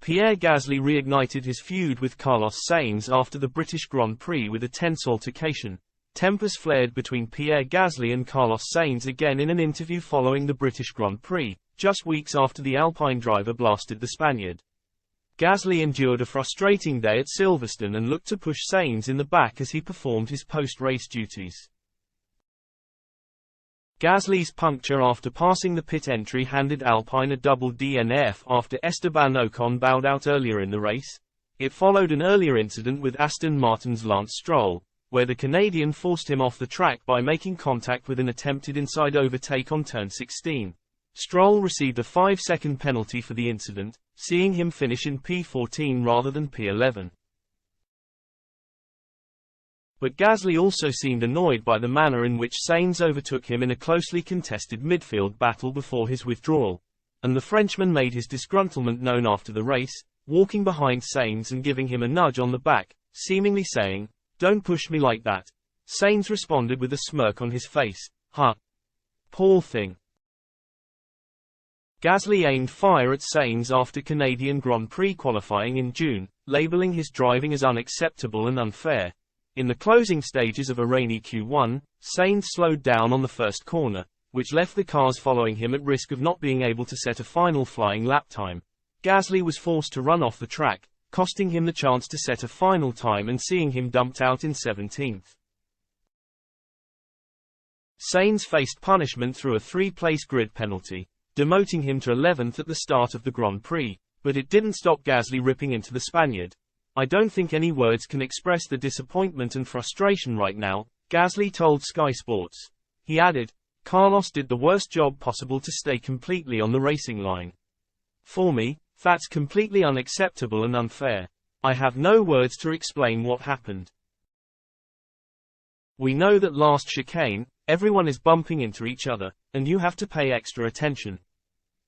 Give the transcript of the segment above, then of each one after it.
Pierre Gasly reignited his feud with Carlos Sainz after the British Grand Prix with a tense altercation. Tempers flared between Pierre Gasly and Carlos Sainz again in an interview following the British Grand Prix, just weeks after the Alpine driver blasted the Spaniard. Gasly endured a frustrating day at Silverstone and looked to push Sainz in the back as he performed his post-race duties. Gasly's puncture after passing the pit entry handed Alpine a double DNF after Esteban Ocon bowed out earlier in the race. It followed an earlier incident with Aston Martin's Lance Stroll, where the Canadian forced him off the track by making contact with an attempted inside overtake on turn 16. Stroll received a 5-second penalty for the incident, seeing him finish in P14 rather than P11. But Gasly also seemed annoyed by the manner in which Sainz overtook him in a closely contested midfield battle before his withdrawal, and the Frenchman made his disgruntlement known after the race, walking behind Sainz and giving him a nudge on the back, seemingly saying, "Don't push me like that." Sainz responded with a smirk on his face, "Huh. Poor thing." Gasly aimed fire at Sainz after Canadian Grand Prix qualifying in June, labeling his driving as unacceptable and unfair. In the closing stages of a rainy Q1, Sainz slowed down on the first corner, which left the cars following him at risk of not being able to set a final flying lap time. Gasly was forced to run off the track, costing him the chance to set a final time and seeing him dumped out in 17th. Sainz faced punishment through a 3-place grid penalty, demoting him to 11th at the start of the Grand Prix, but it didn't stop Gasly ripping into the Spaniard. "I don't think any words can express the disappointment and frustration right now," Gasly told Sky Sports. He added, "Carlos did the worst job possible to stay completely on the racing line. For me, that's completely unacceptable and unfair. I have no words to explain what happened. We know that last chicane, everyone is bumping into each other, and you have to pay extra attention.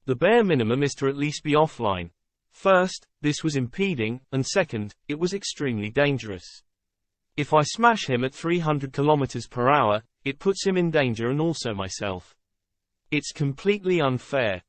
The bare minimum is to at least be offline. First, this was impeding, and second, it was extremely dangerous. If I smash him at 300 km/h, it puts him in danger and also myself. It's completely unfair."